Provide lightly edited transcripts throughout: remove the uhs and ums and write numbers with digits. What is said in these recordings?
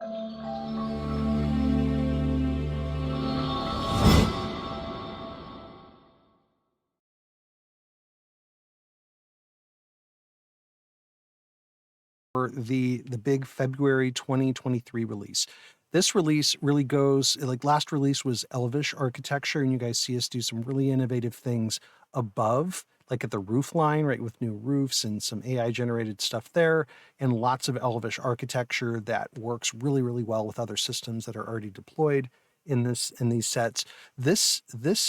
For the big February 2023 release. This release really goes, like last release was Elvish architecture, and you guys see us do some really innovative things above, like at the roof line, right, with new roofs and some AI generated stuff there, and lots of Elvish architecture that works really, really well with other systems that are already deployed in these sets. This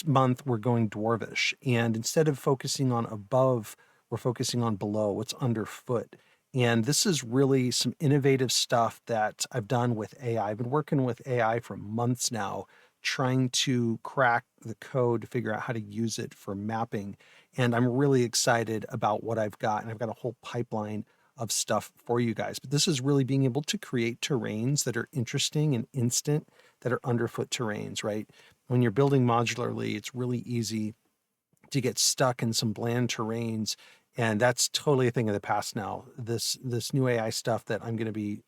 month we're going Dwarvish, and instead of focusing on above, we're focusing on below, what's underfoot. And this is really some innovative stuff that I've done with AI. I've been working with AI for months now, trying to crack the code to figure out how to use it for mapping. And I'm really excited about what I've got. And I've got a whole pipeline of stuff for you guys. But this is really being able to create terrains that are interesting and instant, that are underfoot terrains, right? When you're building modularly, it's really easy to get stuck in some bland terrains, and that's totally a thing of the past now. This new AI stuff that I'm going to be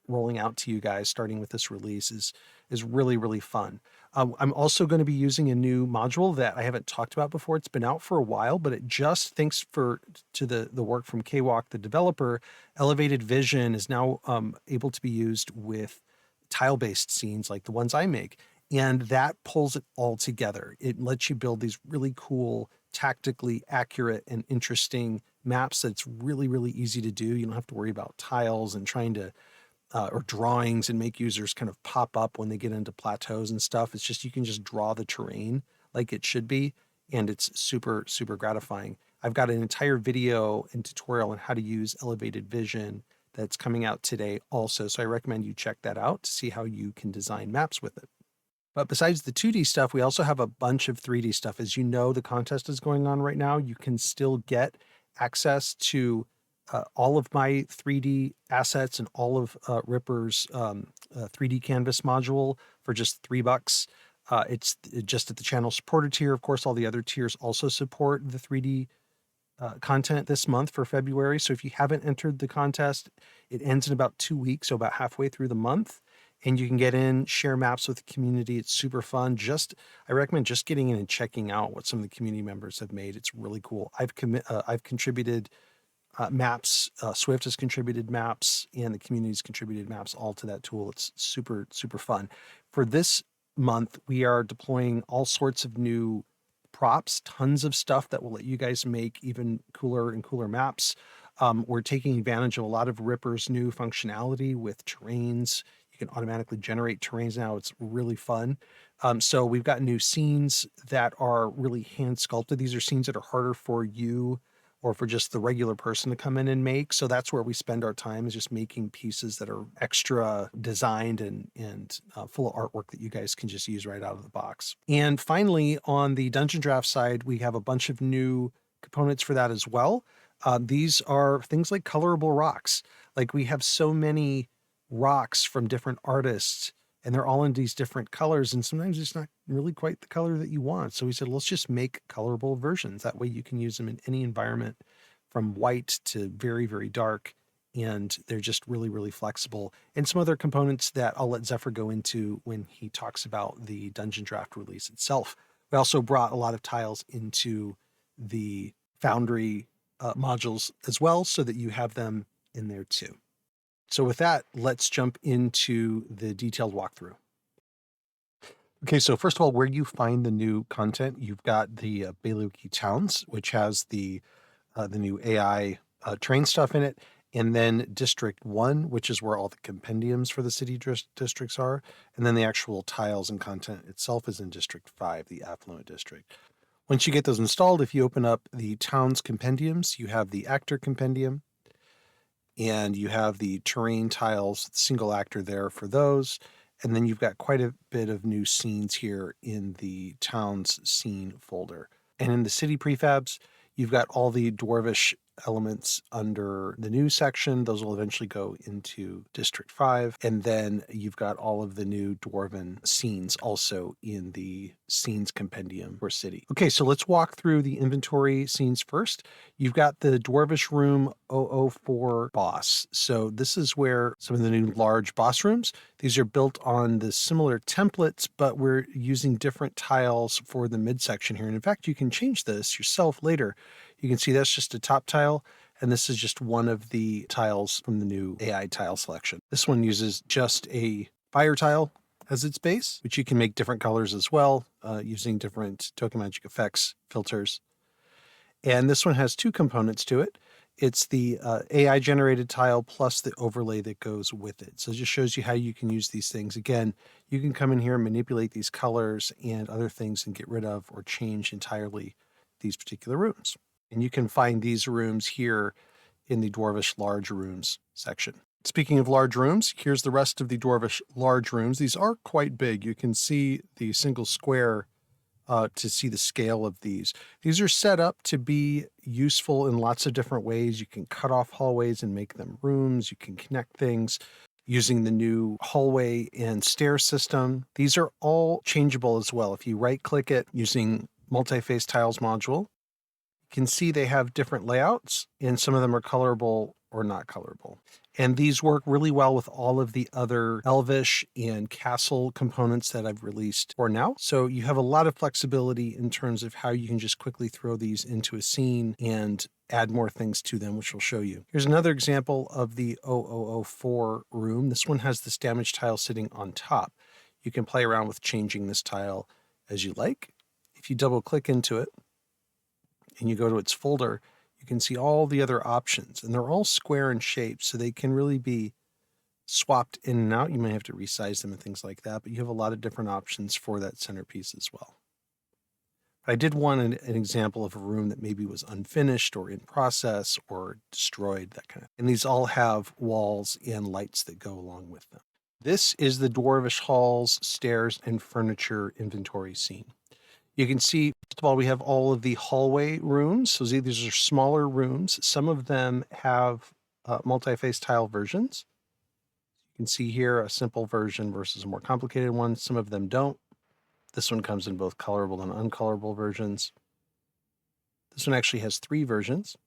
rolling out to you guys starting with this release is really, really fun. I'm also going to be using a new module that I haven't talked about before. It's been out for a while, but it just, thanks to the work from Caewok, the developer, Elevated Vision is now able to be used with tile-based scenes like the ones I make. And that pulls it all together. It lets you build these really cool, tactically accurate and interesting maps that's really, really easy to do. You don't have to worry about tiles and trying to, or drawings, and make users kind of pop up when they get into plateaus and stuff. It's just, you can just draw the terrain like it should be. And it's super, super gratifying. I've got an entire video and tutorial on how to use Elevated Vision that's coming out today also. So I recommend you check that out to see how you can design maps with it. But besides the 2D stuff, we also have a bunch of 3D stuff. As you know, the contest is going on right now. You can still get access to all of my 3D assets and all of Ripper's 3D canvas module for just $3. It's just at the channel supporter tier. Of course, all the other tiers also support the 3D content this month for February. So if you haven't entered the contest, it ends in about 2 weeks, so about halfway through the month. And you can get in, share maps with the community. It's super fun. I recommend just getting in and checking out what some of the community members have made. It's really cool. I've contributed maps. Swift has contributed maps, and the community's contributed maps all to that tool. It's super, super fun. For this month, we are deploying all sorts of new props, tons of stuff that will let you guys make even cooler and cooler maps. We're taking advantage of a lot of Ripper's new functionality with terrains. You can automatically generate terrains now. It's really fun. So we've got new scenes that are really hand sculpted. These are scenes that are harder for you or for just the regular person to come in and make. So that's where we spend our time, is just making pieces that are extra designed and full of artwork that you guys can just use right out of the box. And finally, on the Dungeondraft side, we have a bunch of new components for that as well. These are things like colorable rocks. Like, we have so many rocks from different artists, and they're all in these different colors, and sometimes it's not really quite the color that you want. So we said, let's just make colorable versions. That way you can use them in any environment, from white to very, very dark, and they're just really, really flexible. And some other components that I'll let Zephyr go into when he talks about the Dungeondraft release itself. We also brought a lot of tiles into the Foundry modules as well, so that you have them in there too. So with that, let's jump into the detailed walkthrough. Okay, so first of all, where you find the new content, you've got the Baileywiki Towns, which has the new AI train stuff in it, and then District 1, which is where all the compendiums for the city districts are, and then the actual tiles and content itself is in District 5, the affluent district. Once you get those installed, if you open up the Towns compendiums, you have the Actor compendium, and you have the terrain tiles, single actor there for those. And then you've got quite a bit of new scenes here in the Towns scene folder. And in the city prefabs, you've got all the Dwarvish elements under the new section. Those will eventually go into District 5. And then you've got all of the new Dwarven scenes also in the scenes compendium for city. Okay, so let's walk through the inventory scenes first. You've got the Dwarvish Room 004 boss. So this is where some of the new large boss rooms, these are built on the similar templates, but we're using different tiles for the midsection here. And in fact, you can change this yourself later. You can see that's just a top tile, and this is just one of the tiles from the new AI tile selection. This one uses just a fire tile as its base, which you can make different colors as well, using different token magic effects filters. And this one has two components to it. It's the AI generated tile plus the overlay that goes with it. So it just shows you how you can use these things. Again, you can come in here and manipulate these colors and other things and get rid of or change entirely these particular rooms. And you can find these rooms here in the Dwarvish large rooms section. Speaking of large rooms, here's the rest of the Dwarvish large rooms. These are quite big. You can see the single square to see the scale of these. These are set up to be useful in lots of different ways. You can cut off hallways and make them rooms. You can connect things using the new hallway and stair system. These are all changeable as well. If you right click it using multi-face tiles module, you can see they have different layouts, and some of them are colorable or not colorable. And these work really well with all of the other Elvish and castle components that I've released for now. So you have a lot of flexibility in terms of how you can just quickly throw these into a scene and add more things to them, which we'll show you. Here's another example of the 0004 room. This one has this damage tile sitting on top. You can play around with changing this tile as you like. If you double click into it and you go to its folder, you can see all the other options, and they're all square in shape, so they can really be swapped in and out. You may have to resize them and things like that, but you have a lot of different options for that centerpiece as well. I did want an example of a room that maybe was unfinished or in process or destroyed, that kind of thing. And these all have walls and lights that go along with them. This is the Dwarvish halls, stairs, and furniture inventory scene. You can see, first of all, we have all of the hallway rooms. So these are smaller rooms. Some of them have multi-face tile versions. You can see here a simple version versus a more complicated one. Some of them don't. This one comes in both colorable and uncolorable versions. This one actually has 3 versions.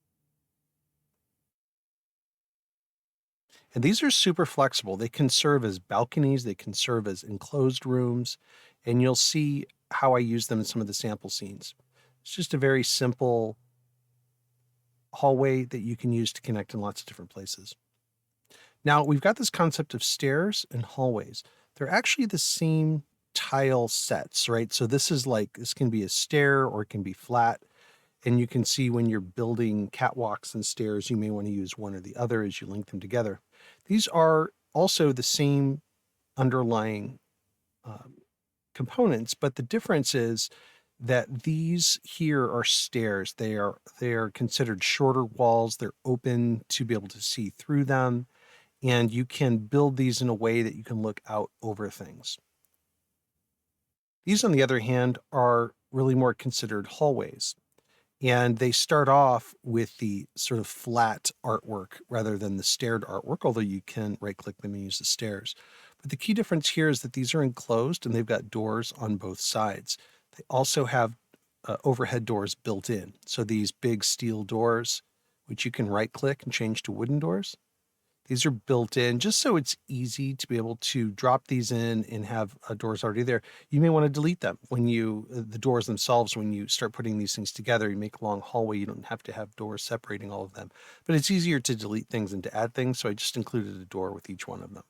And these are super flexible. They can serve as balconies. They can serve as enclosed rooms. And you'll see how I use them in some of the sample scenes. It's just a very simple hallway that you can use to connect in lots of different places. Now, we've got this concept of stairs and hallways. They're actually the same tile sets, right? So this can be a stair or it can be flat. And you can see when you're building catwalks and stairs, you may want to use one or the other as you link them together. These are also the same underlying components, but the difference is that these here are stairs. They are considered shorter walls. They're open to be able to see through them, and you can build these in a way that you can look out over things. These, on the other hand, are really more considered hallways, and they start off with the sort of flat artwork rather than the staired artwork, although you can right-click them and use the stairs. But the key difference here is that these are enclosed and they've got doors on both sides. They also have overhead doors built in. So these big steel doors, which you can right-click and change to wooden doors, these are built in just so it's easy to be able to drop these in and have doors already there. You may want to delete them when the doors themselves, when you start putting these things together, you make a long hallway, you don't have to have doors separating all of them. But it's easier to delete things than to add things, so I just included a door with each one of them.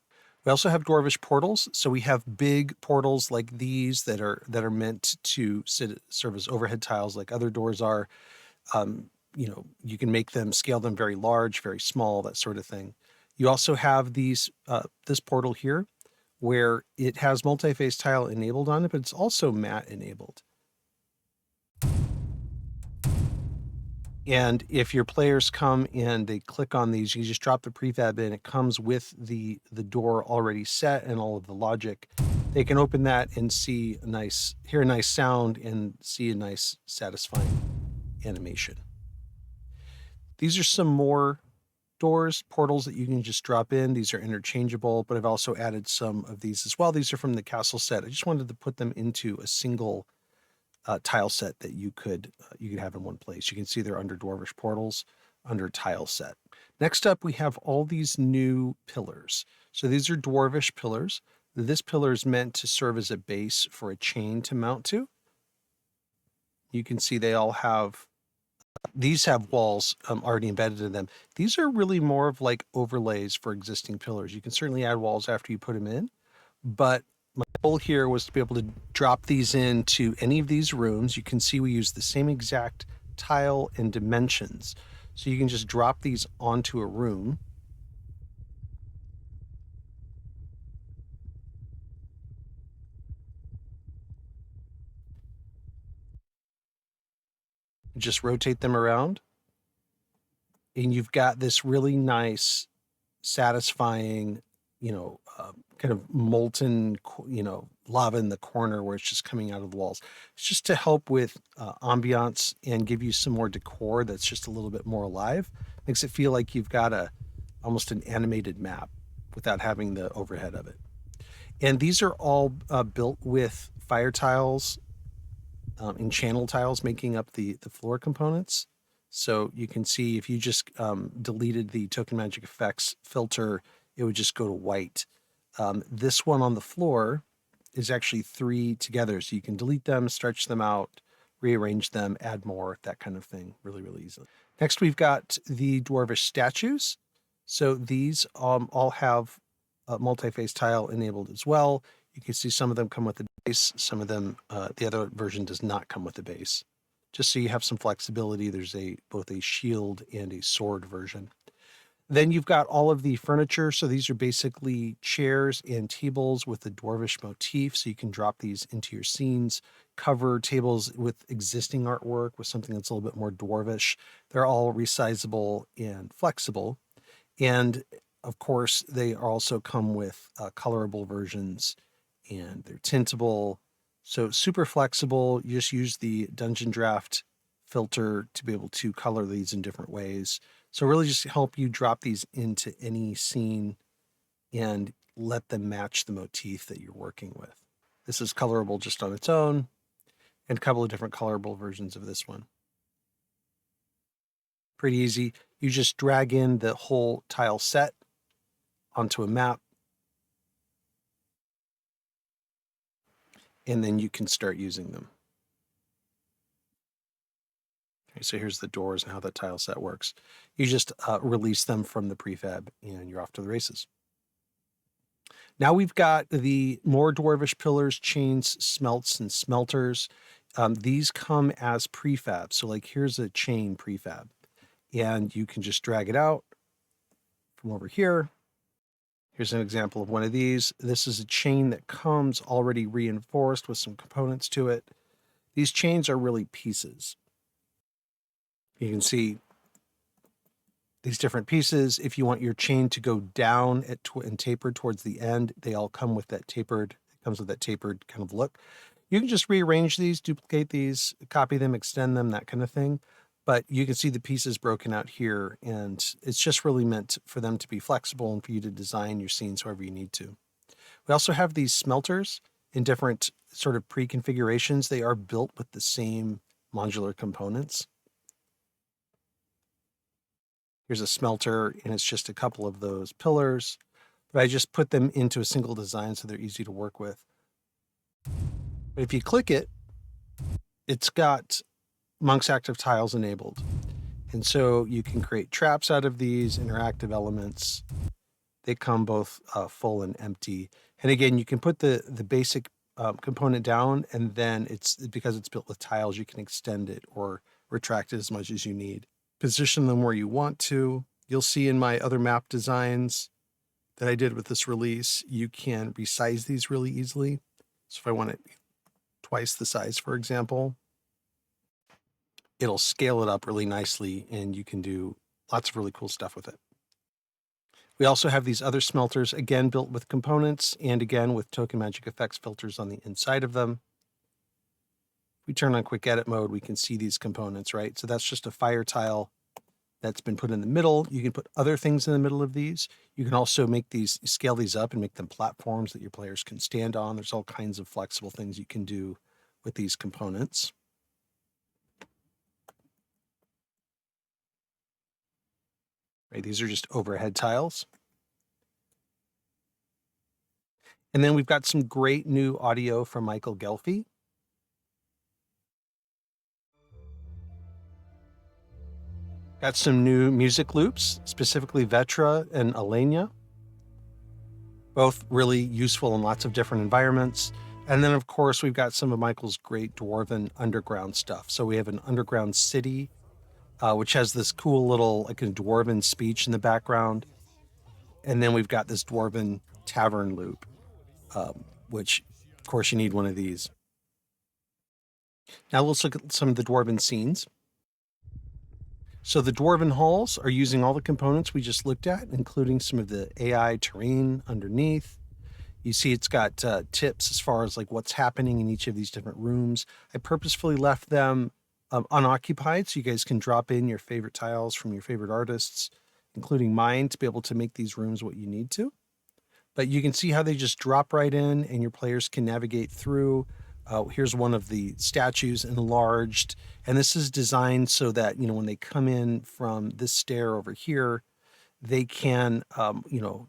We also have Dwarvish portals. So we have big portals like these that are meant to serve as overhead tiles like other doors are. You can make them, scale them very large, very small, that sort of thing. You also have this portal here where it has multi-face tile enabled on it, but it's also matte enabled. And if your players come and they click on these, you just drop the prefab in, it comes with the door already set and all of the logic. They can open that and hear a nice sound and see a nice satisfying animation. These are some more doors, portals that you can just drop in. These are interchangeable, but I've also added some of these as well. These are from the castle set. I just wanted to put them into a single tile set that you could have in one place. You can see they're under dwarvish portals, under tile set. Next up, we have all these new pillars. So these are dwarvish pillars. This pillar is meant to serve as a base for a chain to mount to. You can see they all have, these have walls already embedded in them. These are really more of like overlays for existing pillars. You can certainly add walls after you put them in, but my goal here was to be able to drop these into any of these rooms. You can see we use the same exact tile and dimensions. So you can just drop these onto a room. Just rotate them around. And you've got this really nice, satisfying, kind of molten, lava in the corner where it's just coming out of the walls. It's just to help with ambiance and give you some more decor that's just a little bit more alive. Makes it feel like you've got almost an animated map without having the overhead of it. And these are all built with fire tiles and channel tiles making up the floor components. So you can see if you just deleted the token magic effects filter, it would just go to white. This one on the floor is actually 3 together. So you can delete them, stretch them out, rearrange them, add more, that kind of thing, really, really easily. Next, we've got the dwarvish statues. So these all have a multi-phase tile enabled as well. You can see some of them come with the base, some of them, the other version does not come with the base. Just so you have some flexibility, there's both a shield and a sword version. Then you've got all of the furniture. So these are basically chairs and tables with the dwarvish motif. So you can drop these into your scenes, cover tables with existing artwork with something that's a little bit more dwarvish. They're all resizable and flexible. And of course, they also come with colorable versions and they're tintable. So super flexible. You just use the Dungeondraft filter to be able to color these in different ways. So really just help you drop these into any scene and let them match the motif that you're working with. This is colorable just on its own, and a couple of different colorable versions of this one. Pretty easy. You just drag in the whole tile set onto a map, and then you can start using them. Okay, so here's the doors and how that tile set works. You just release them from the prefab and you're off to the races. Now we've got the more dwarvish pillars, chains, smelts, and smelters. These come as prefab. So like here's a chain prefab and you can just drag it out from over here. Here's an example of one of these. This is a chain that comes already reinforced with some components to it. These chains are really pieces. You can see these different pieces. If you want your chain to go down and tapered towards the end, they all come with that tapered, it comes with that tapered kind of look. You can just rearrange these, duplicate these, copy them, extend them, that kind of thing. But you can see the pieces broken out here, and it's just really meant for them to be flexible and for you to design your scenes however you need to. We also have these smelters in different sort of pre-configurations. They are built with the same modular components. Here's a smelter, and it's just a couple of those pillars, but I just put them into a single design so they're easy to work with. But if you click it, it's got Monk's Active tiles enabled. And so you can create traps out of these interactive elements. They come both full and empty. And again, you can put the basic component down, and then because it's built with tiles, you can extend it or retract it as much as you need. Position them where you want to. You'll see in my other map designs that I did with this release, you can resize these really easily. So if I want it twice the size, for example, it'll scale it up really nicely and you can do lots of really cool stuff with it. We also have these other smelters, again, built with components and again with token magic effects filters on the inside of them. If we turn on quick edit mode, we can see these components, right? So that's just a fire tile that's been put in the middle. You can put other things in the middle of these. You can also scale these up and make them platforms that your players can stand on. There's all kinds of flexible things you can do with these components. Right, these are just overhead tiles. And then we've got some great new audio from Michael Gelfi. Got some new music loops, specifically Vetra and Alenia. Both really useful in lots of different environments. And then, of course, we've got some of Michael's great Dwarven underground stuff. So we have an underground city, which has this cool little, like a Dwarven speech in the background. And then we've got this Dwarven tavern loop, which, of course, you need one of these. Now let's look at some of the Dwarven scenes. So the Dwarven halls are using all the components we just looked at, including some of the AI terrain underneath. You see it's got tips as far as like what's happening in each of these different rooms. I purposefully left them unoccupied so you guys can drop in your favorite tiles from your favorite artists, including mine, to be able to make these rooms what you need to. But you can see how they just drop right in and your players can navigate through. Here's one of the statues enlarged. And this is designed so that, when they come in from this stair over here, they can,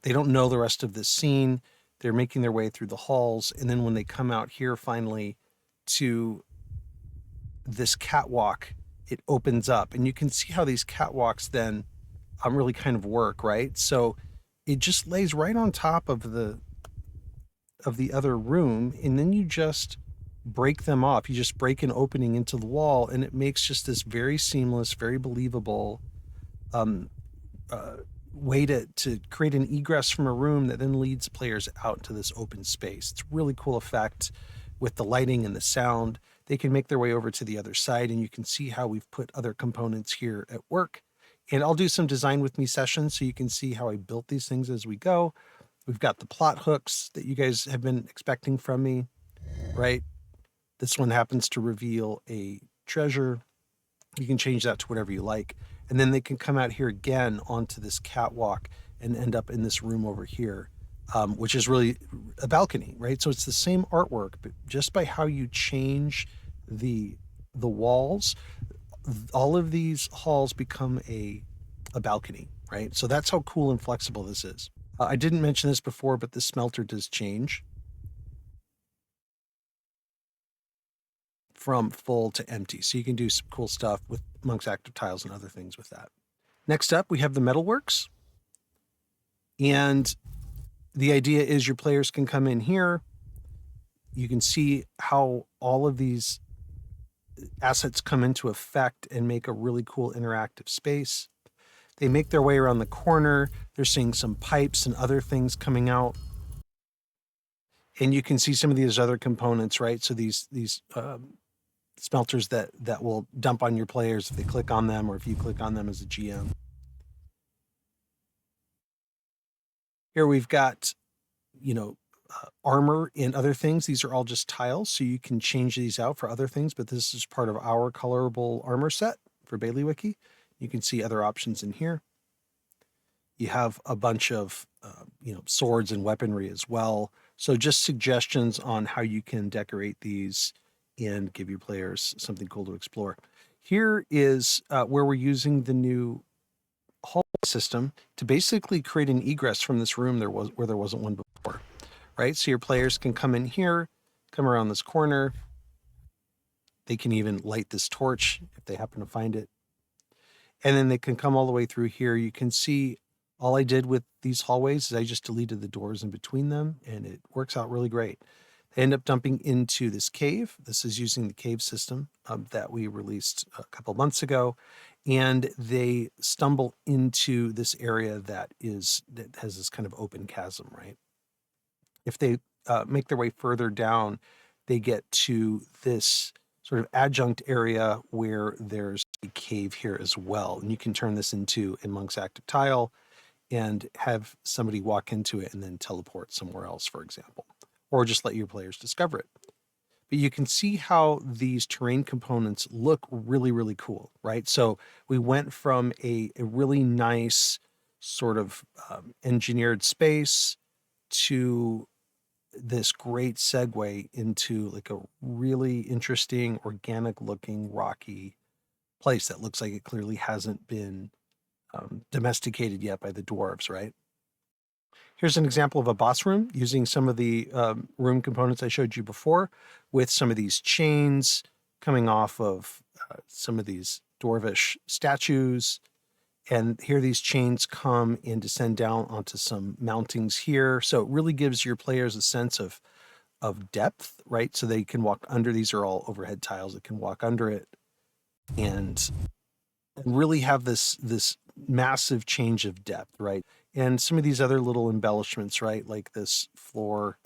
they don't know the rest of the scene. They're making their way through the halls. And then when they come out here finally to this catwalk, it opens up. And you can see how these catwalks then really kind of work, right? So it just lays right on top of the other room. And then you just break them off. You just break an opening into the wall, and it makes just this very seamless, very believable way to create an egress from a room that then leads players out to this open space. It's a really cool effect with the lighting and the sound. They can make their way over to the other side, and you can see how we've put other components here at work. And I'll do some design with me sessions so you can see how I built these things as we go. We've got the plot hooks that you guys have been expecting from me, right? This one happens to reveal a treasure. You can change that to whatever you like. And then they can come out here again onto this catwalk and end up in this room over here, which is really a balcony, right? So it's the same artwork, but just by how you change the walls, all of these halls become a balcony, right? So that's how cool and flexible this is. I didn't mention this before, but the smelter does change from full to empty. So you can do some cool stuff with Monk's Active Tiles and other things with that. Next up, we have the Metalworks. And the idea is your players can come in here. You can see how all of these assets come into effect and make a really cool interactive space. They make their way around the corner. They're seeing some pipes and other things coming out. And you can see some of these other components, right? So these smelters that will dump on your players if they click on them or if you click on them as a GM. Here we've got, armor and other things. These are all just tiles, so you can change these out for other things, but this is part of our colorable armor set for Baileywiki. You can see other options in here. You have a bunch of, swords and weaponry as well. So just suggestions on how you can decorate these and give your players something cool to explore. Here is where we're using the new hall system to basically create an egress from this room where there wasn't one before, right? So your players can come in here, come around this corner. They can even light this torch if they happen to find it. And then they can come all the way through here. You can see all I did with these hallways is I just deleted the doors in between them, and it works out really great. They end up dumping into this cave. This is using the cave system that we released a couple months ago. And they stumble into this area that has this kind of open chasm, right? If they make their way further down, they get to this sort of adjunct area where there's a cave here as well. And you can turn this into a Monk's Active Tile and have somebody walk into it and then teleport somewhere else, for example, or just let your players discover it. but you can see how these terrain components look really, really cool, right? So we went from a really nice sort of engineered space to this great segue into like a really interesting, organic looking, rocky place that looks like it clearly hasn't been domesticated yet by the dwarves, right? Here's an example of a boss room using some of the room components I showed you before, with some of these chains coming off of some of these dwarvish statues. And here these chains come and descend down onto some mountings here. So it really gives your players a sense of depth, right? So they can walk under. These are all overhead tiles that can walk under it and really have this massive change of depth, right? And some of these other little embellishments, right? Like this floor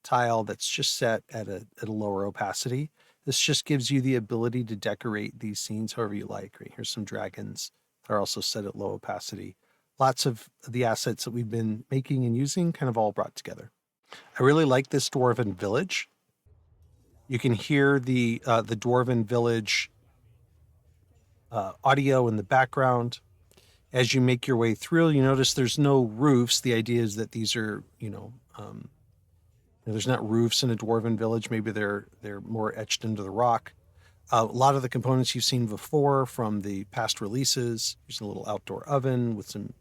tile that's just set at a lower opacity. This just gives you the ability to decorate these scenes however you like, right? Here's some dragons that are also set at low opacity. Lots of the assets that we've been making and using kind of all brought together. I really like this Dwarven village. You can hear the Dwarven village audio in the background. As you make your way through, you notice there's no roofs. The idea is that these are, there's not roofs in a Dwarven village. Maybe they're more etched into the rock. A lot of the components you've seen before from the past releases. There's a little outdoor oven with some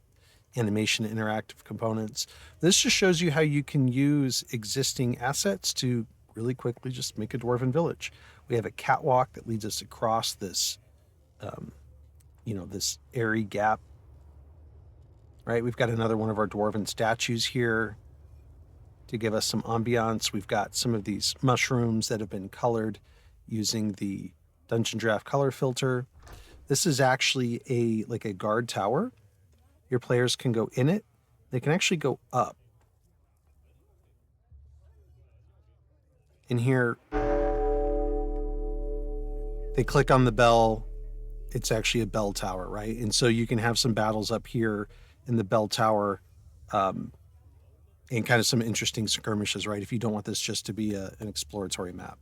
animation interactive components. This just shows you how you can use existing assets to really quickly just make a Dwarven village. We have a catwalk that leads us across this, this airy gap. Right, we've got another one of our Dwarven statues here to give us some ambiance. We've got some of these mushrooms that have been colored using the Dungeondraft color filter. This is actually a guard tower. Your players can go in it. They can actually go up. In here, they click on the bell. It's actually a bell tower, right? And so you can have some battles up here in the bell tower, and kind of some interesting skirmishes, right? If you don't want this just to be an exploratory map.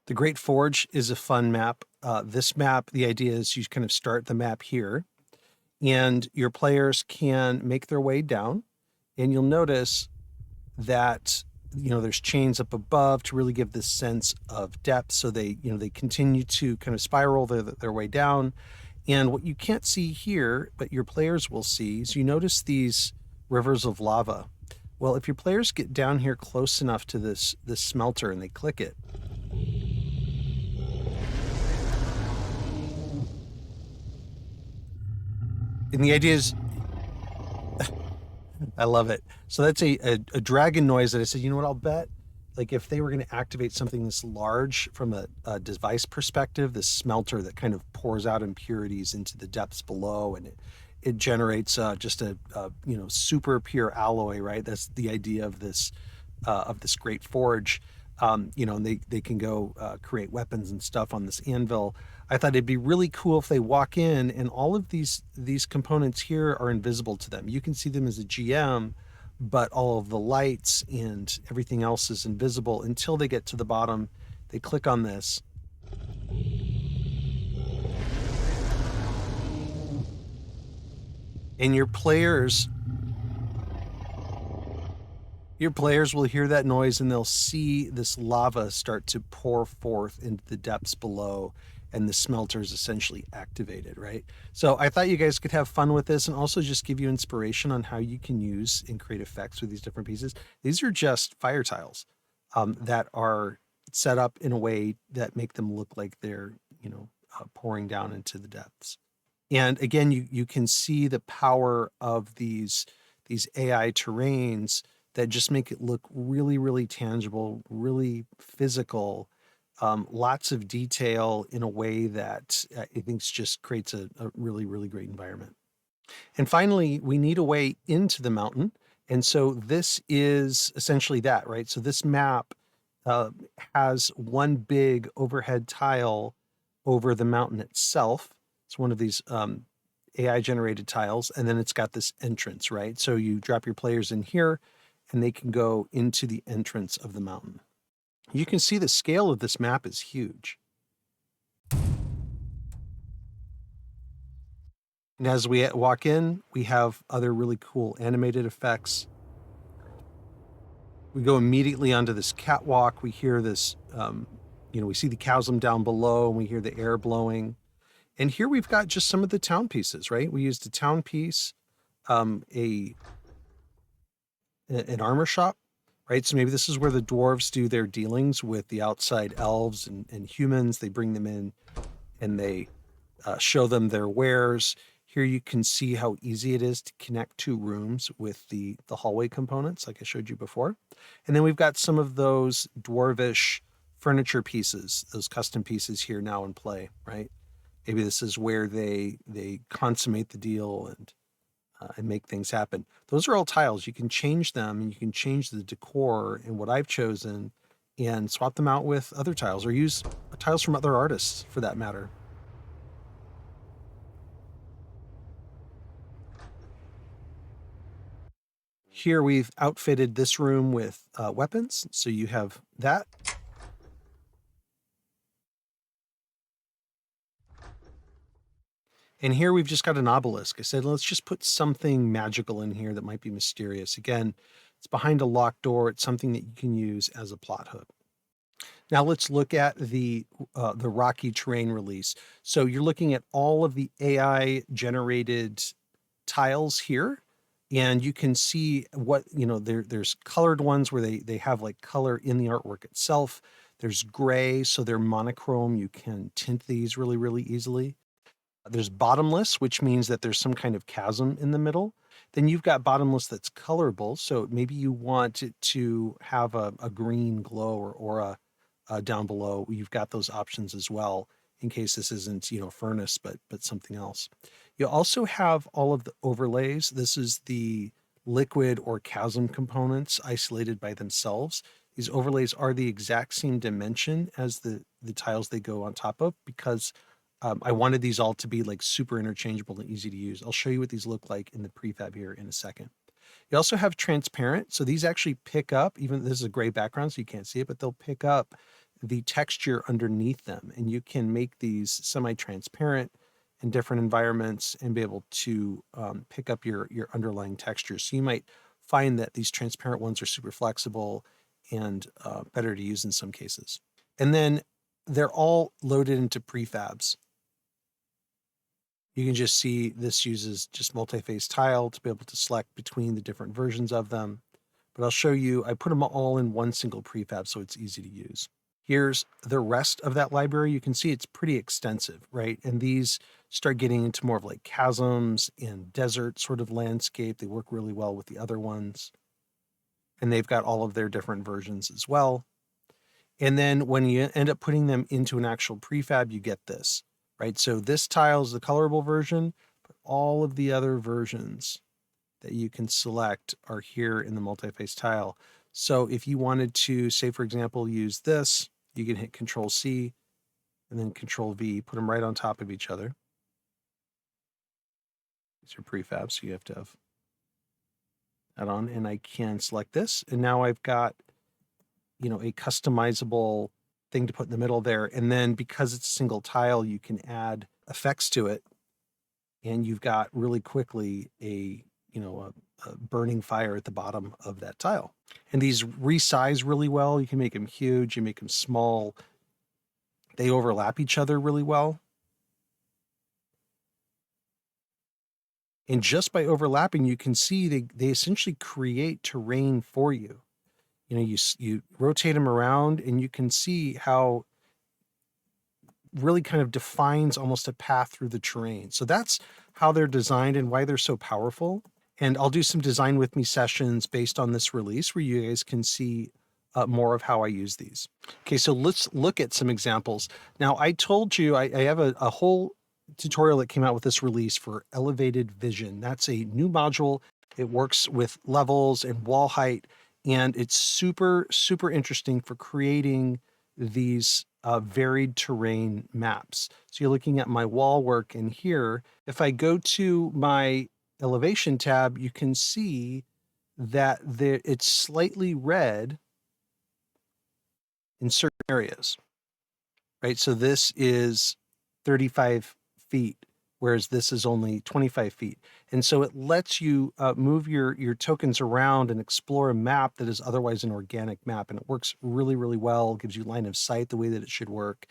The Great Forge is a fun map. This map, the idea is you kind of start the map here, and your players can make their way down, and you'll notice that there's chains up above to really give this sense of depth. So they continue to kind of spiral their way down. And what you can't see here, but your players will see, is you notice these rivers of lava. Well, if your players get down here close enough to this smelter and they click it, and the idea is, I love it. So that's a dragon noise that I said, you know what, I'll bet, like if they were going to activate something this large from a device perspective, this smelter that kind of pours out impurities into the depths below, and it generates just a super pure alloy, right? That's the idea of this great forge. And they can go create weapons and stuff on this anvil. I thought it'd be really cool if they walk in and all of these components here are invisible to them. You can see them as a GM, but all of the lights and everything else is invisible until they get to the bottom. They click on this. And your players will hear that noise and they'll see this lava start to pour forth into the depths below, and the smelter is essentially activated, right? So I thought you guys could have fun with this and also just give you inspiration on how you can use and create effects with these different pieces. These are just fire tiles that are set up in a way that make them look like they're, pouring down into the depths. And again, you can see the power of these AI terrains that just make it look really, really tangible, really physical, lots of detail in a way that I think just creates a really, really great environment. And finally, we need a way into the mountain. And so this is essentially that, right? So this map has one big overhead tile over the mountain itself. It's one of these AI generated tiles, and then it's got this entrance, right? So you drop your players in here and they can go into the entrance of the mountain. You can see the scale of this map is huge. And as we walk in, we have other really cool animated effects. We go immediately onto this catwalk. We hear this, we see the chasm down below, and we hear the air blowing. And here we've got just some of the town pieces, right? We used a town piece, an armor shop, right? So maybe this is where the dwarves do their dealings with the outside elves and humans. They bring them in and they show them their wares. Here you can see how easy it is to connect two rooms with the hallway components, like I showed you before. And then we've got some of those dwarvish furniture pieces, those custom pieces here now in play, right? Maybe this is where they consummate the deal and make things happen. Those are all tiles. You can change them, and you can change the decor and what I've chosen and swap them out with other tiles, or use tiles from other artists for that matter. Here we've outfitted this room with weapons, so you have that. And here we've just got an obelisk. I said, let's just put something magical in here that might be mysterious. Again, it's behind a locked door. It's something that you can use as a plot hook. Now let's look at the rocky terrain release. So you're looking at all of the AI generated tiles here, and you can see what, there's colored ones where they have like color in the artwork itself. There's gray, so they're monochrome. You can tint these really, really easily. There's bottomless, which means that there's some kind of chasm in the middle. Then you've got bottomless that's colorable. So maybe you want it to have a green glow or aura down below. You've got those options as well, in case this isn't, furnace, but something else. You also have all of the overlays. This is the liquid or chasm components isolated by themselves. These overlays are the exact same dimension as the tiles they go on top of, because I wanted these all to be like super interchangeable and easy to use. I'll show you what these look like in the prefab here in a second. You also have transparent. So these actually pick up, even this is a gray background, so you can't see it, but they'll pick up the texture underneath them. And you can make these semi-transparent in different environments and be able to pick up your underlying textures. So you might find that these transparent ones are super flexible and better to use in some cases. And then they're all loaded into prefabs. You can just see this uses just multi-phase tile to be able to select between the different versions of them. But I'll show you, I put them all in one single prefab so it's easy to use. Here's the rest of that library. You can see it's pretty extensive, right? And these start getting into more of like chasms and desert sort of landscape. They work really well with the other ones. And they've got all of their different versions as well. And then when you end up putting them into an actual prefab, you get this, right? So this tile is the colorable version, but all of the other versions that you can select are here in the multi-phase tile. So if you wanted to, say, for example, use this, you can hit Control C and then Control V, put them right on top of each other. These are prefabs, so you have to have that on. And I can select this. And now I've got, a customizable thing to put in the middle there. And then because it's a single tile, you can add effects to it. And you've got really quickly a burning fire at the bottom of that tile. And these resize really well. You can make them huge, you make them small. They overlap each other really well. And just by overlapping, you can see they essentially create terrain for you. You rotate them around and you can see how really kind of defines almost a path through the terrain. So that's how they're designed and why they're so powerful. And I'll do some design with me sessions based on this release where you guys can see more of how I use these. Okay, so let's look at some examples. Now, I told you I have a whole tutorial that came out with this release for Elevated Vision. That's a new module. It works with levels and wall height, and it's super, super interesting for creating these varied terrain maps. So you're looking at my wall work in here. If I go to my elevation tab, you can see that it's slightly red in certain areas, right? So this is 35 feet, whereas this is only 25 feet. And so it lets you move your tokens around and explore a map that is otherwise an organic map. And it works really, really well, gives you line of sight the way that it should work.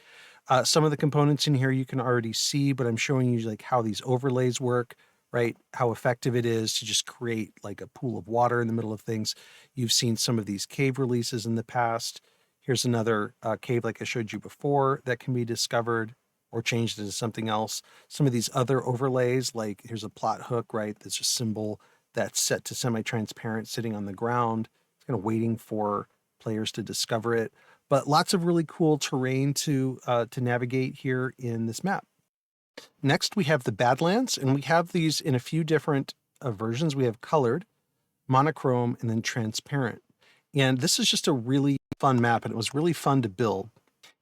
Some of the components in here you can already see, but I'm showing you like how these overlays work, right? How effective it is to just create like a pool of water in the middle of things. You've seen some of these cave releases in the past. Here's another cave like I showed you before that can be discovered or changed into something else. Some of these other overlays, like here's a plot hook, right? That's a symbol that's set to semi-transparent sitting on the ground. It's kind of waiting for players to discover it. But lots of really cool terrain to navigate here in this map. Next, we have the Badlands, and we have these in a few different versions. We have colored, monochrome, and then transparent. And this is just a really fun map, and it was really fun to build.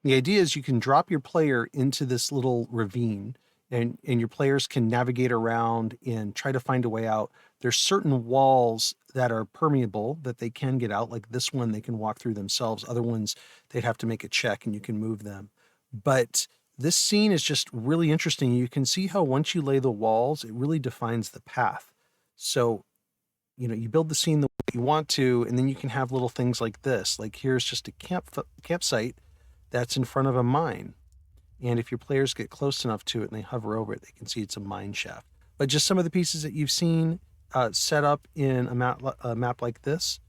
The idea is you can drop your player into this little ravine, and your players can navigate around and try to find a way out. There's certain walls that are permeable that they can get out, like this one they can walk through themselves. Other ones they'd have to make a check and you can move them. But this scene is just really interesting. You can see how once you lay the walls, it really defines the path. So, you build the scene the way you want to, and then you can have little things like this. Like here's just a campsite that's in front of a mine. And if your players get close enough to it and they hover over it, they can see it's a mine shaft. But just some of the pieces that you've seen set up in a map like this,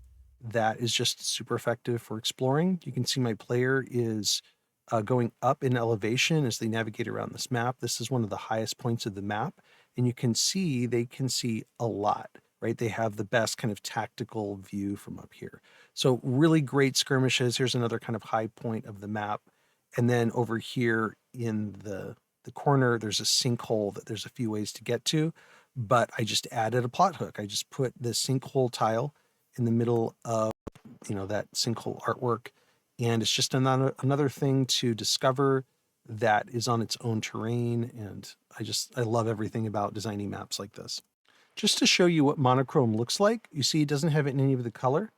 that is just super effective for exploring. You can see my player is going up in elevation as they navigate around this map. This is one of the highest points of the map. And you can see, they can see a lot, right? They have the best kind of tactical view from up here. So really great skirmishes. Here's another kind of high point of the map. And then over here in the corner, there's a sinkhole that there's a few ways to get to, but I just added a plot hook. I just put the sinkhole tile in the middle of, that sinkhole artwork. And it's just another thing to discover that is on its own terrain. And I love everything about designing maps like this. Just to show you what monochrome looks like, you see it doesn't have any of the color.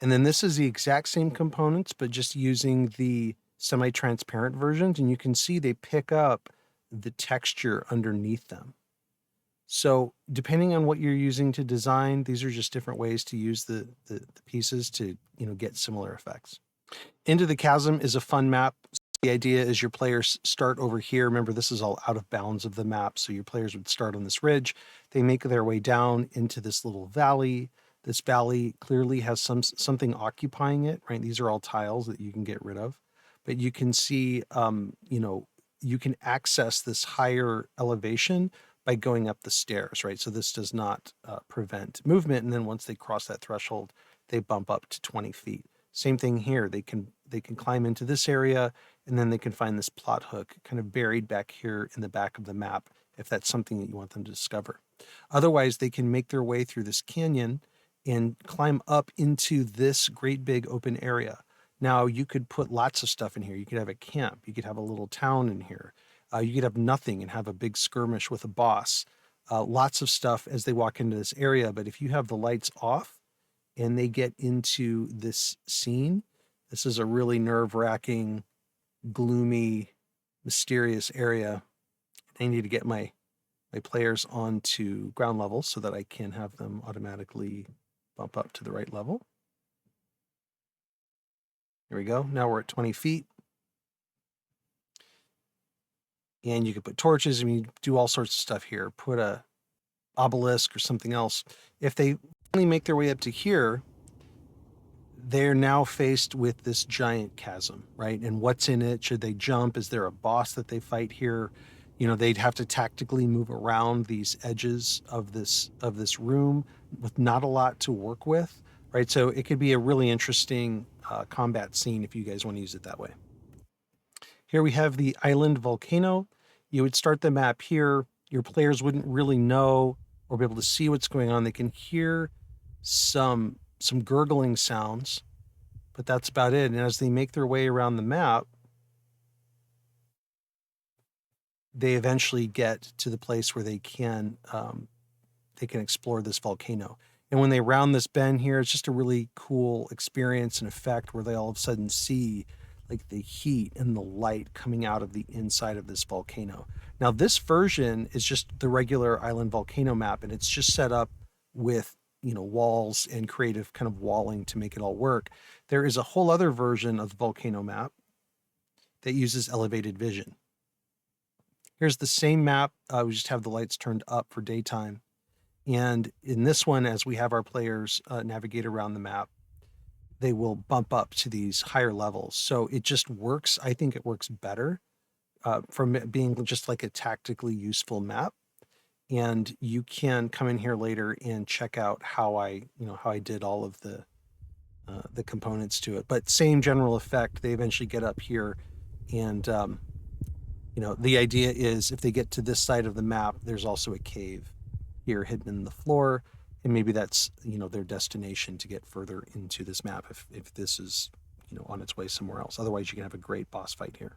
And then this is the exact same components, but just using the semi-transparent versions, and you can see they pick up the texture underneath them. So depending on what you're using to design, these are just different ways to use the pieces to get similar effects. Into the Chasm is a fun map. The idea is your players start over here. Remember, this is all out of bounds of the map, so your players would start on this ridge. They make their way down into this little valley. This valley clearly has something occupying it, right? These are all tiles that you can get rid of. But you can see, you can access this higher elevation by going up the stairs, right? So this does not prevent movement. And then once they cross that threshold, they bump up to 20 feet. Same thing here. They can climb into this area, and then they can find this plot hook kind of buried back here in the back of the map, if that's something that you want them to discover. Otherwise, they can make their way through this canyon and climb up into this great big open area. Now, you could put lots of stuff in here. You could have a camp. You could have a little town in here. You could have nothing and have a big skirmish with a boss. Lots of stuff as they walk into this area. But if you have the lights off and they get into this scene, this is a really nerve-wracking, gloomy, mysterious area. I need to get my players onto ground level so that I can have them automatically bump up to the right level. Here we go. Now we're at 20 feet. And you could put torches. I mean, do all sorts of stuff here. Put a obelisk or something else. If they finally make their way up to here, they're now faced with this giant chasm, right? And what's in it? Should they jump? Is there a boss that they fight here? They'd have to tactically move around these edges of this room with not a lot to work with, right? So it could be a really interesting combat scene if you guys want to use it that way. Here we have the island Volcano. You would start the map here. Your players wouldn't really know or be able to see what's going on. They can hear some gurgling sounds, but that's about it. And as they make their way around the map, they eventually get to the place where they can explore this volcano. And when they round this bend here, it's just a really cool experience and effect where they all of a sudden see like the heat and the light coming out of the inside of this volcano. Now this version is just the regular island volcano map, and it's just set up with, you know, walls and creative kind of walling to make it all work. There is a whole other version of the volcano map that uses elevated vision. Here's the same map. We just have the lights turned up for daytime. And in this one, as we have our players navigate around the map, they will bump up to these higher levels. So it just works. I think it works better from it being just like a tactically useful map. And you can come in here later and check out how I did all of the components to it. But same general effect. They eventually get up here, and you know, the idea is if they get to this side of the map, there's also a cave here hidden in the floor, and maybe that's, you know, their destination to get further into this map if this is, you know, on its way somewhere else. Otherwise, you can have a great boss fight here.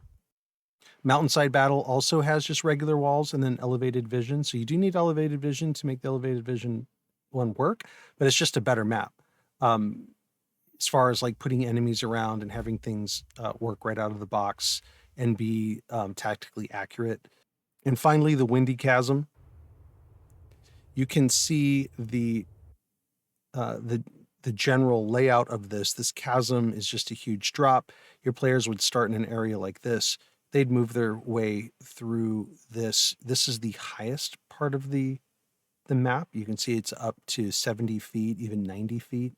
Mountainside Battle also has just regular walls and then elevated vision. So you do need elevated vision to make the elevated vision one work, but it's just a better map. As far as like putting enemies around and having things work right out of the box and be tactically accurate. And finally, the Windy Chasm. You can see the general layout of this. This chasm is just a huge drop. Your players would start in an area like this. They'd move their way through this. This is the highest part of the map. You can see it's up to 70 feet, even 90 feet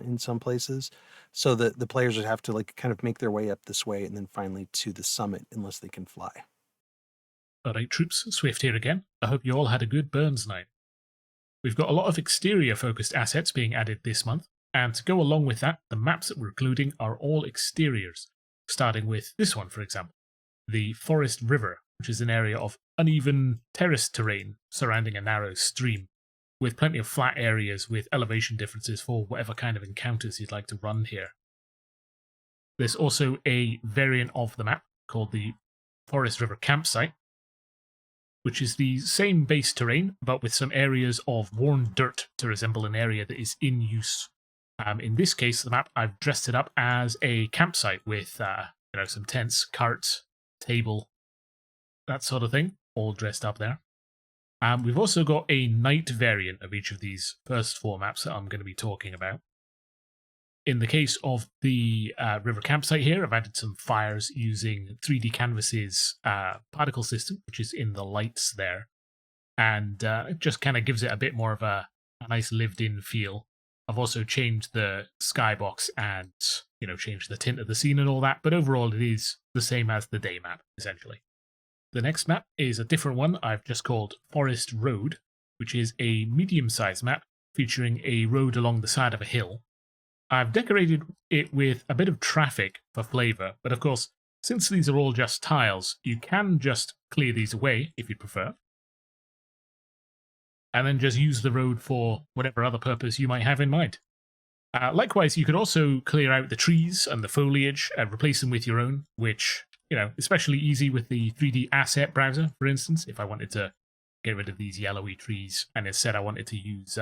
in some places. So the players would have to like kind of make their way up this way and then finally to the summit unless they can fly. All right, troops, Swift here again. I hope you all had a good Burns night. We've got a lot of exterior-focused assets being added this month, and to go along with that, the maps that we're including are all exteriors, starting with this one, for example, the Forest River, which is an area of uneven terraced terrain surrounding a narrow stream, with plenty of flat areas with elevation differences for whatever kind of encounters you'd like to run here. There's also a variant of the map called the Forest River Campsite, which is the same base terrain, but with some areas of worn dirt to resemble an area that is in use. In this case, the map, I've dressed it up as a campsite with some tents, carts, table, that sort of thing, all dressed up there. We've also got a night variant of each of these first four maps that I'm going to be talking about. In the case of the river campsite here, I've added some fires using 3D Canvas's particle system, which is in the lights there. And it just kind of gives it a bit more of a nice lived-in feel. I've also changed the skybox and, changed the tint of the scene and all that, but overall it is the same as the day map, essentially. The next map is a different one I've just called Forest Road, which is a medium-sized map featuring a road along the side of a hill. I've decorated it with a bit of traffic for flavour, but of course, since these are all just tiles, you can just clear these away if you prefer, and then just use the road for whatever other purpose you might have in mind. Likewise, you could also clear out the trees and the foliage and replace them with your own, which, especially easy with the 3D asset browser, for instance, if I wanted to get rid of these yellowy trees, and instead I wanted to use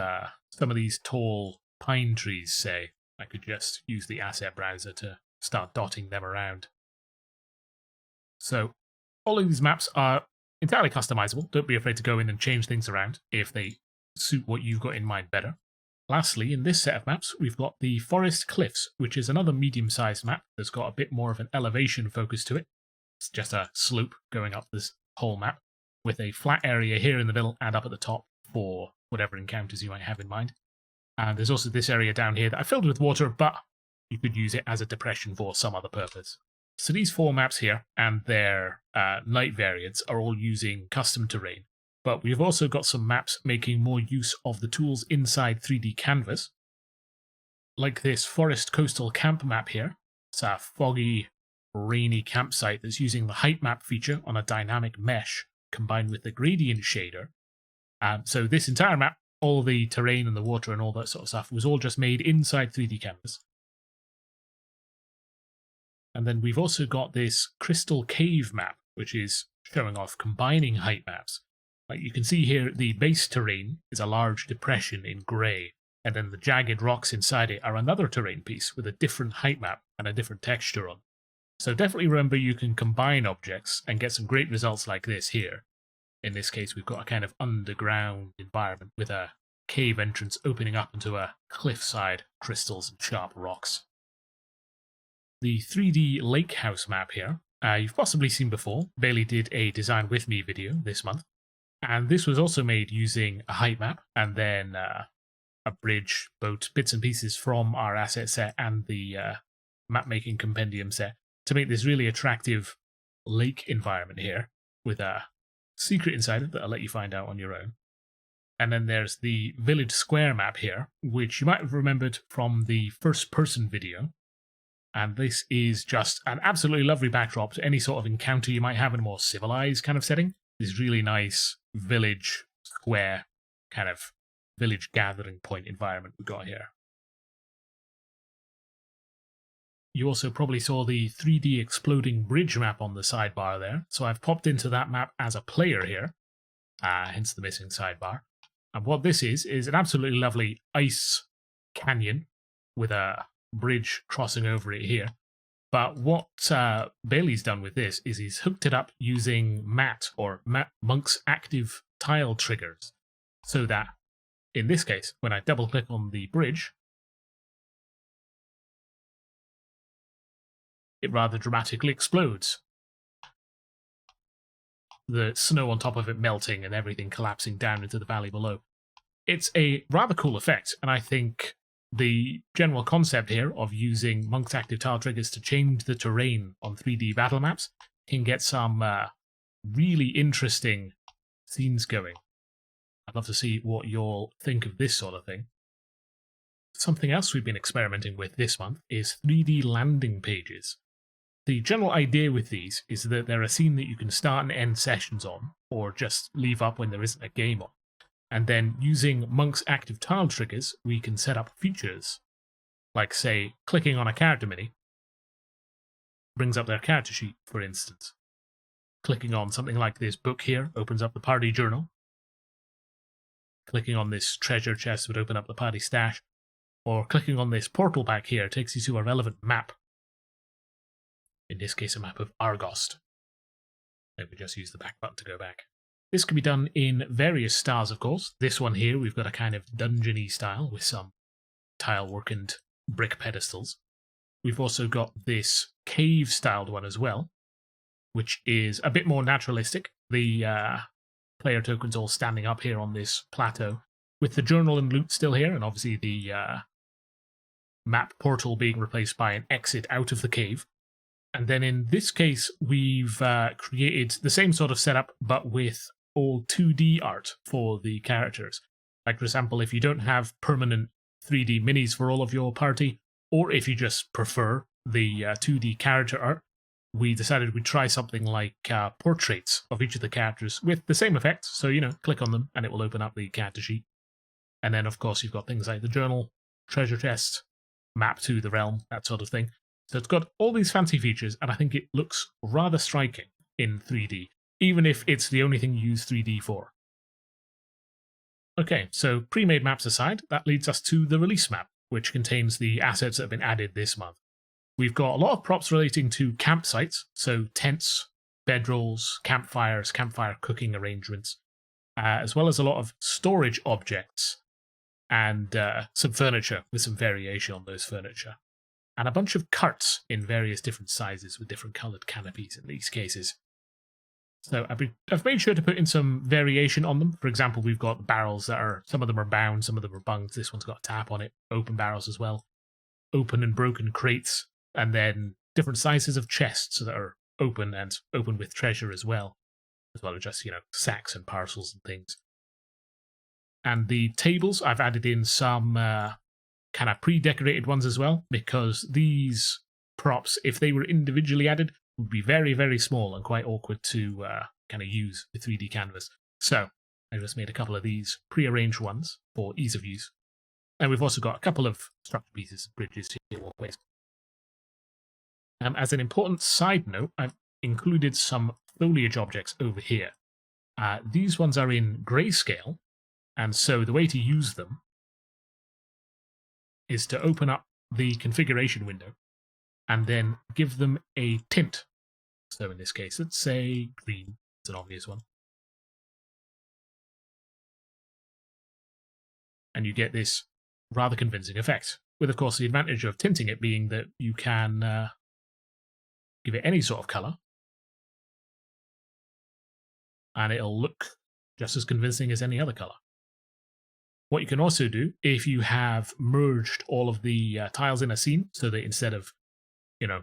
some of these tall pine trees, say, I could just use the asset browser to start dotting them around. So, all of these maps are entirely customizable. Don't be afraid to go in and change things around if they suit what you've got in mind better. Lastly, in this set of maps, we've got the Forest Cliffs, which is another medium-sized map that's got a bit more of an elevation focus to it. It's just a slope going up this whole map, with a flat area here in the middle and up at the top for whatever encounters you might have in mind. And there's also this area down here that I filled with water, but you could use it as a depression for some other purpose. So these four maps here and their night variants are all using custom terrain. But we've also got some maps making more use of the tools inside 3D Canvas. Like this Forest Coastal Camp map here. It's a foggy, rainy campsite that's using the height map feature on a dynamic mesh combined with the gradient shader. So this entire map, all the terrain and the water and all that sort of stuff, was all just made inside 3D Canvas. And then we've also got this Crystal Cave map, which is showing off combining height maps. Like you can see here, the base terrain is a large depression in grey, and then the jagged rocks inside it are another terrain piece with a different height map and a different texture on. So definitely remember you can combine objects and get some great results like this here. In this case, we've got a kind of underground environment with a cave entrance opening up into a cliffside, crystals and sharp rocks. The 3D lake house map here, you've possibly seen before. Bailey did a design with me video this month. And this was also made using a height map and then a bridge, boat, bits and pieces from our asset set and the map-making compendium set to make this really attractive lake environment here with a secret inside it that I'll let you find out on your own. And then there's the village square map here, which you might have remembered from the first-person video. And this is just an absolutely lovely backdrop to any sort of encounter you might have in a more civilized kind of setting. This really nice village square kind of village gathering point environment we've got here. You also probably saw the 3D exploding bridge map on the sidebar there, so I've popped into that map as a player here, hence the missing sidebar. And what this is an absolutely lovely ice canyon with a bridge crossing over it here. But what Bailey's done with this is he's hooked it up using Monk's active tile triggers, so that, in this case, when I double-click on the bridge, it rather dramatically explodes. The snow on top of it melting and everything collapsing down into the valley below. It's a rather cool effect, and I think the general concept here of using Monk's active tile triggers to change the terrain on 3D battle maps can get some really interesting scenes going. I'd love to see what you'll think of this sort of thing. Something else we've been experimenting with this month is 3D landing pages. The general idea with these is that they're a scene that you can start and end sessions on, or just leave up when there isn't a game on. And then using Monk's active tile triggers, we can set up features. Like, say, clicking on a character mini brings up their character sheet, for instance. Clicking on something like this book here opens up the party journal. Clicking on this treasure chest would open up the party stash. Or clicking on this portal back here takes you to a relevant map. In this case, a map of Argost. Let me just use the back button to go back. This can be done in various styles, of course. This one here, we've got a kind of dungeon-y style with some tile work and brick pedestals. We've also got this cave-styled one as well, which is a bit more naturalistic. The player tokens all standing up here on this plateau, with the journal and loot still here, and obviously the map portal being replaced by an exit out of the cave. And then in this case, we've created the same sort of setup, but with all 2D art for the characters. Like, for example, if you don't have permanent 3D minis for all of your party, or if you just prefer the 2D character art, we decided we'd try something like portraits of each of the characters with the same effect. So, click on them and it will open up the character sheet. And then, of course, you've got things like the journal, treasure chest, map to the realm, that sort of thing. So it's got all these fancy features, and I think it looks rather striking in 3D, even if it's the only thing you use 3D for. Okay, so pre-made maps aside, that leads us to the release map, which contains the assets that have been added this month. We've got a lot of props relating to campsites, so tents, bedrolls, campfires, campfire cooking arrangements, as well as a lot of storage objects and some furniture with some variation on those furniture. And a bunch of carts in various different sizes with different coloured canopies in these cases. So I've made sure to put in some variation on them. For example, we've got barrels that are, some of them are bound, some of them are bunged. This one's got a tap on it. Open barrels as well. Open and broken crates. And then different sizes of chests that are open and open with treasure as well. As well as just, sacks and parcels and things. And the tables, I've added in some kind of pre-decorated ones as well, because these props, if they were individually added, would be very, very small and quite awkward to kind of use with 3D canvas. So I just made a couple of these pre-arranged ones for ease of use. And we've also got a couple of structure pieces, bridges, here, walkways. As an important side note, I've included some foliage objects over here. These ones are in grayscale, and so the way to use them is to open up the configuration window and then give them a tint. So in this case, let's say green. It's an obvious one. And you get this rather convincing effect, with of course the advantage of tinting it being that you can give it any sort of color, and it'll look just as convincing as any other color. What you can also do, if you have merged all of the tiles in a scene, so that instead of,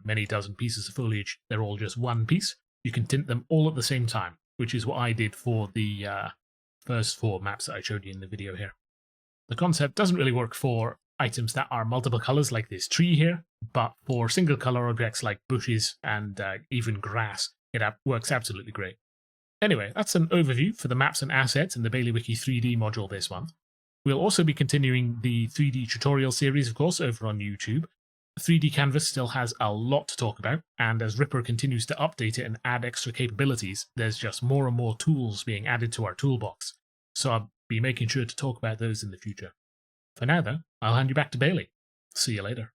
many dozen pieces of foliage, they're all just one piece, you can tint them all at the same time, which is what I did for the first 4 maps that I showed you in the video here. The concept doesn't really work for items that are multiple colors like this tree here, but for single color objects like bushes and even grass, it works absolutely great. Anyway, that's an overview for the maps and assets in the Baileywiki 3D module this month. We'll also be continuing the 3D tutorial series, of course, over on YouTube. 3D Canvas still has a lot to talk about, and as Ripper continues to update it and add extra capabilities, there's just more and more tools being added to our toolbox. So I'll be making sure to talk about those in the future. For now, though, I'll hand you back to Bailey. See you later.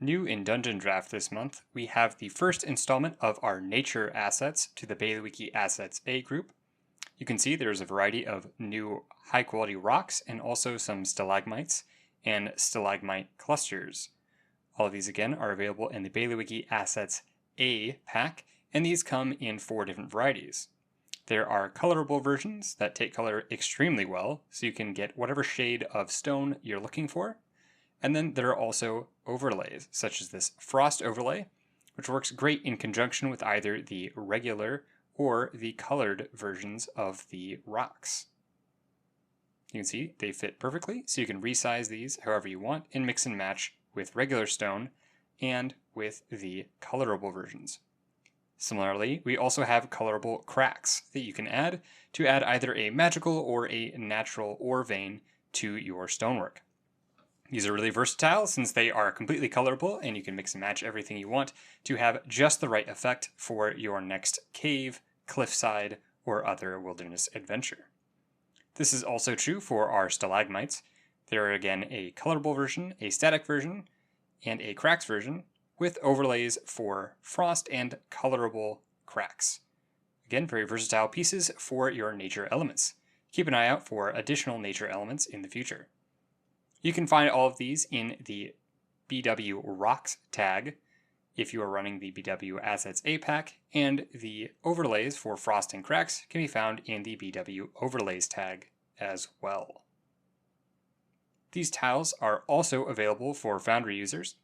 New in Dungeondraft this month, we have the first installment of our nature assets to the Baileywiki Assets A group. You can see there's a variety of new high-quality rocks and also some stalagmites and stalagmite clusters. All of these, again, are available in the Baileywiki Assets A pack, and these come in 4 different varieties. There are colorable versions that take color extremely well, so you can get whatever shade of stone you're looking for. And then there are also overlays, such as this frost overlay, which works great in conjunction with either the regular or the colored versions of the rocks. You can see they fit perfectly, so you can resize these however you want and mix and match with regular stone and with the colorable versions. Similarly, we also have colorable cracks that you can add to add either a magical or a natural ore vein to your stonework. These are really versatile since they are completely colorable and you can mix and match everything you want to have just the right effect for your next cave, cliffside, or other wilderness adventure. This is also true for our stalagmites. There are again a colorable version, a static version, and a cracks version, with overlays for frost and colorable cracks. Again, very versatile pieces for your nature elements. Keep an eye out for additional nature elements in the future. You can find all of these in the BW Rocks tag if you are running the BW Assets A pack, and the overlays for frost and cracks can be found in the BW Overlays tag as well. These tiles are also available for Foundry users.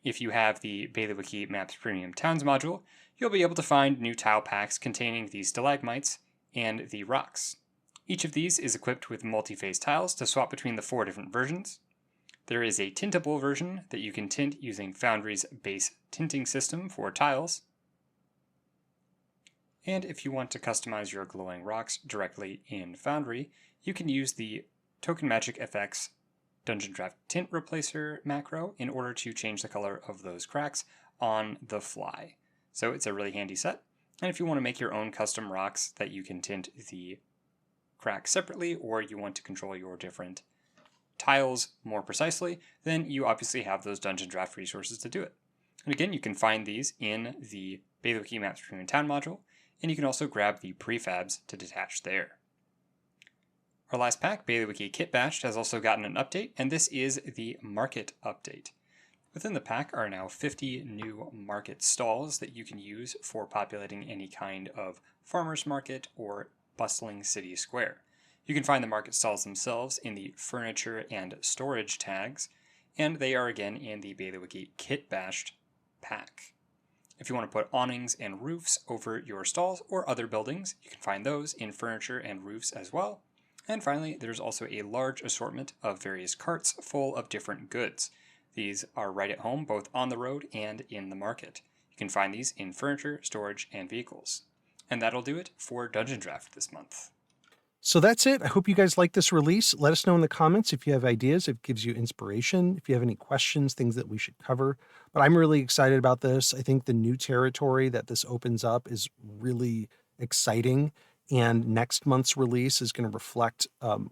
If you have the Baileywiki Maps Premium Towns module, you'll be able to find new tile packs containing the stalagmites and the rocks. Each of these is equipped with multi-phase tiles to swap between the 4 different versions. There is a tintable version that you can tint using Foundry's base tinting system for tiles. And if you want to customize your glowing rocks directly in Foundry, you can use the Token Magic FX Dungeondraft Tint Replacer macro in order to change the color of those cracks on the fly. So it's a really handy set. And if you want to make your own custom rocks that you can tint the cracks separately, or you want to control your different tiles more precisely, then you obviously have those Dungeondraft resources to do it. And again, you can find these in the Baileywiki Maps Premium Town module, and you can also grab the prefabs to detach there. Our last pack, Baileywiki Kit Bashed, has also gotten an update, and this is the Market update. Within the pack are now 50 new market stalls that you can use for populating any kind of farmer's market or bustling city square. You can find the market stalls themselves in the furniture and storage tags, and they are again in the Baileywiki Kit Bashed pack. If you want to put awnings and roofs over your stalls or other buildings, you can find those in furniture and roofs as well. And finally, there's also a large assortment of various carts full of different goods. These are right at home, both on the road and in the market. You can find these in furniture, storage, and vehicles. And that'll do it for Dungeondraft this month. So that's it. I hope you guys like this release. Let us know in the comments if you have ideas, if it gives you inspiration, if you have any questions, things that we should cover. But I'm really excited about this. I think the new territory that this opens up is really exciting. And next month's release is going to reflect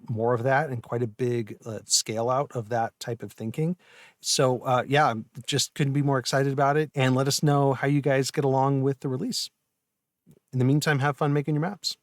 more of that and quite a big scale out of that type of thinking. So yeah, just couldn't be more excited about it. And let us know how you guys get along with the release. In the meantime, have fun making your maps.